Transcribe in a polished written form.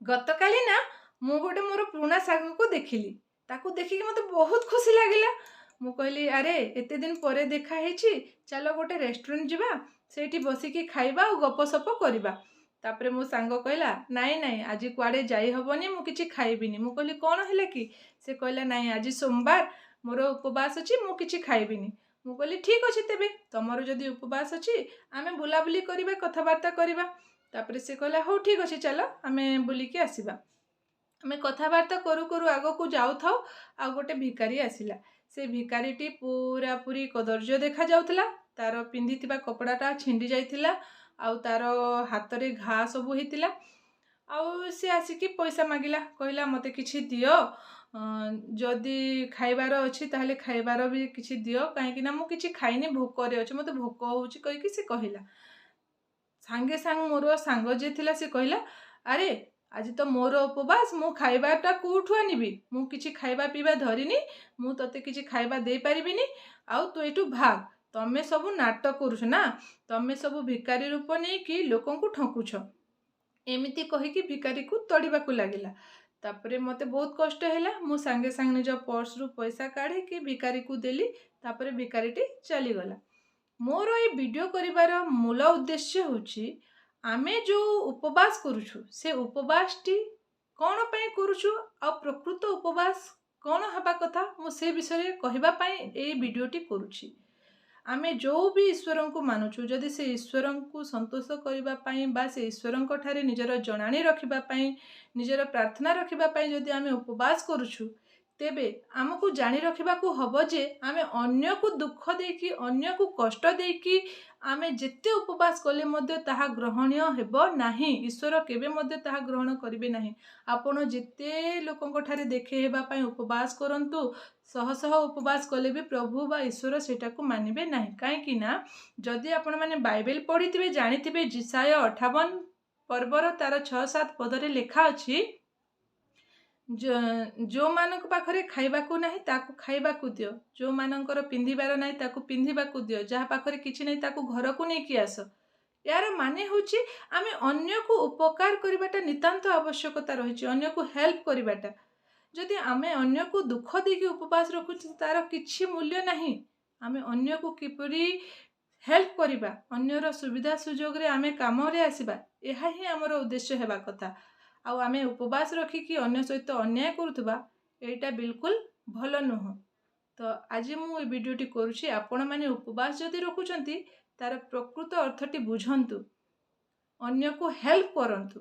ଗତକାଲି ନା ମୁଁ ଗୋଟେ ମୋର ପୁରୁଣା ସାଙ୍ଗକୁ ଦେଖିଲି। ତାକୁ ଦେଖିକି ମୋତେ ବହୁତ ଖୁସି ଲାଗିଲା। ମୁଁ କହିଲି ଆରେ ଏତେ ଦିନ ପରେ ଦେଖା ହେଇଛି, ଚାଲ ଗୋଟେ ରେଷ୍ଟୁରାଣ୍ଟ ଯିବା, ସେଇଠି ବସିକି ଖାଇବା ଆଉ ଗପସପ କରିବା। ତାପରେ ମୋ ସାଙ୍ଗ କହିଲା ନାଇଁ ନାଇଁ ଆଜି କୁଆଡ଼େ ଯାଇ ହବନି, ମୁଁ କିଛି ଖାଇବିନି। ମୁଁ କହିଲି କ'ଣ ହେଲା କି? ସେ କହିଲା ନାଇଁ ଆଜି ସୋମବାର, ମୋର ଉପବାସ ଅଛି, ମୁଁ କିଛି ଖାଇବିନି। ମୁଁ କହିଲି ଠିକ୍ ଅଛି, ତେବେ ତମର ଯଦି ଉପବାସ ଅଛି ଆମେ ବୁଲାବୁଲି କରିବା, କଥାବାର୍ତ୍ତା କରିବା। ତାପରେ ସେ କହିଲା ହଉ ଠିକ୍ ଅଛି, ଚାଲ ଆମେ ବୁଲିକି ଆସିବା। ଆମେ କଥାବାର୍ତ୍ତା କରୁ କରୁ ଆଗକୁ ଯାଉଥାଉ, ଆଉ ଗୋଟେ ଭିକାରୀ ଆସିଲା। ସେ ଭିକାରୀଟି ପୁରାପୁରି କଦର୍ଯ୍ୟ ଦେଖାଯାଉଥିଲା। ତାର ପିନ୍ଧିଥିବା କପଡ଼ାଟା ଛିଣ୍ଡି ଯାଇଥିଲା, ଆଉ ତାର ହାତରେ ଘା ସବୁ ହେଇଥିଲା। ଆଉ ସେ ଆସିକି ପଇସା ମାଗିଲା, କହିଲା ମୋତେ କିଛି ଦିଅ, ଯଦି ଖାଇବାର ଅଛି ତାହେଲେ ଖାଇବାର ବି କିଛି ଦିଅ, କାହିଁକି ନା ମୁଁ କିଛି ଖାଇନି, ଭୋକରେ ଅଛି, ମୋତେ ଭୋକ ହେଉଛି କହିକି ସେ କହିଲା। ସାଙ୍ଗେ ସାଙ୍ଗେ ମୋର ସାଙ୍ଗ ଯିଏ ଥିଲା ସେ କହିଲା ଆରେ ଆଜି ତ ମୋର ଉପବାସ, ମୁଁ ଖାଇବାଟା କେଉଁଠୁ ଆଣିବି? ମୁଁ କିଛି ଖାଇବା ପିଇବା ଧରିନି, ମୁଁ ତୋତେ କିଛି ଖାଇବା ଦେଇପାରିବିନି, ଆଉ ତୁ ଏଠୁ ଭାଗ। ତମେ ସବୁ ନାଟକ କରୁଛ ନା, ତମେ ସବୁ ଭିକାରୀ ରୂପ ନେଇକି ଲୋକଙ୍କୁ ଠକୁଛ। ଏମିତି କହିକି ଭିକାରୀକୁ ତଡ଼ିବାକୁ ଲାଗିଲା। ତାପରେ ମୋତେ ବହୁତ କଷ୍ଟ ହେଲା। ମୁଁ ସାଙ୍ଗେ ସାଙ୍ଗେ ନିଜ ପର୍ସରୁ ପଇସା କାଢ଼ିକି ଭିକାରୀକୁ ଦେଲି। ତାପରେ ଭିକାରୀଟି ଚାଲିଗଲା। ମୋର এই ଭିଡ଼ିଓ କରିବାର ମୂଳ ଉଦ୍ଦେଶ୍ୟ ହେଉଛି ଆମେ ଯେଉଁ ଉପବାସ କରୁଛୁ ସେ ଉପବାସଟି କ'ଣ ପାଇଁ କରୁଛୁ, ଆଉ ପ୍ରକୃତ ଉପବାସ କ'ଣ ହେବା କଥା, ମୁଁ ସେ ବିଷୟରେ କହିବା ପାଇଁ এই ଭିଡ଼ିଓଟି କରୁଛି। ଆମେ ଯେଉଁ ବି ଈଶ୍ୱରଙ୍କୁ ମାନୁଛୁ, ଯଦି ସେ ଈଶ୍ୱରଙ୍କୁ ସନ୍ତୋଷ କରିବା ପାଇଁ ବା ସେ ଈଶ୍ୱରଙ୍କ ଠାରେ ନିଜର ଜଣାଣି ରଖିବା ପାଇଁ, ନିଜର ପ୍ରାର୍ଥନା ରଖିବା ପାଇଁ ଯଦି ଆମେ ଉପବାସ କରୁଛୁ, ତେବେ ଆମକୁ ଜାଣି ରଖିବାକୁ ହେବ ଯେ ଆମେ ଅନ୍ୟକୁ ଦୁଃଖ ଦେଇକି, ଅନ୍ୟକୁ କଷ୍ଟ ଦେଇକି ଆମେ ଯେତେ ଉପବାସ କଲେ ମଧ୍ୟ ତାହା ଗ୍ରହଣୀୟ ହେବ ନାହିଁ। ଈଶ୍ୱର କେବେ ମଧ୍ୟ ତାହା ଗ୍ରହଣ କରିବେ ନାହିଁ। ଆପଣ ଯେତେ ଲୋକଙ୍କ ଠାରେ ଦେଖେଇ ହେବା ପାଇଁ ଉପବାସ କରନ୍ତୁ, ଶହ ଶହ ଉପବାସ କଲେ ବି ପ୍ରଭୁ ବା ଈଶ୍ୱର ସେଟାକୁ ମାନିବେ ନାହିଁ। କାହିଁକି ନା ଯଦି ଆପଣମାନେ ବାଇବେଲ ପଢ଼ିଥିବେ, ଜାଣିଥିବେ ଜିସାୟ 58 ପର୍ବର ତାର 6-7 ପଦରେ ଲେଖା ଅଛି, ଯେଉଁମାନଙ୍କ ପାଖରେ ଖାଇବାକୁ ନାହିଁ ତାକୁ ଖାଇବାକୁ ଦିଅ, ଯେଉଁମାନଙ୍କର ପିନ୍ଧିବାର ନାହିଁ ତାକୁ ପିନ୍ଧିବାକୁ ଦିଅ, ଯାହା ପାଖରେ କିଛି ନାହିଁ ତାକୁ ଘରକୁ ନେଇକି ଆସ। ଏହାର ମାନେ ହେଉଛି ଆମେ ଅନ୍ୟକୁ ଉପକାର କରିବାଟା ନିତାନ୍ତ ଆବଶ୍ୟକତା ରହିଛି, ଅନ୍ୟକୁ ହେଲ୍ପ କରିବାଟା। ଯଦି ଆମେ ଅନ୍ୟକୁ ଦୁଃଖ ଦେଇକି ଉପବାସ ରଖୁଛୁ ତାର କିଛି ମୂଲ୍ୟ ନାହିଁ। ଆମେ ଅନ୍ୟକୁ କିପରି ହେଲ୍ପ କରିବା, ଅନ୍ୟର ସୁବିଧା ସୁଯୋଗରେ ଆମେ କାମରେ ଆସିବା, ଏହା ହିଁ ଆମର ଉଦ୍ଦେଶ୍ୟ ହେବା କଥା। ଆଉ ଆମେ ଉପବାସ ରଖିକି ଅନ୍ୟ ସହିତ ଅନ୍ୟାୟ କରୁଥିବା, ଏଇଟା ବିଲକୁଲ ଭଲ ନୁହଁ। ତ ଆଜି ମୁଁ ଏ ଭିଡ଼ିଓଟି କରୁଛି, ଆପଣମାନେ ଉପବାସ ଯଦି ରଖୁଛନ୍ତି ତାର ପ୍ରକୃତ ଅର୍ଥଟି ବୁଝନ୍ତୁ, ଅନ୍ୟକୁ ହେଲ୍ପ କରନ୍ତୁ।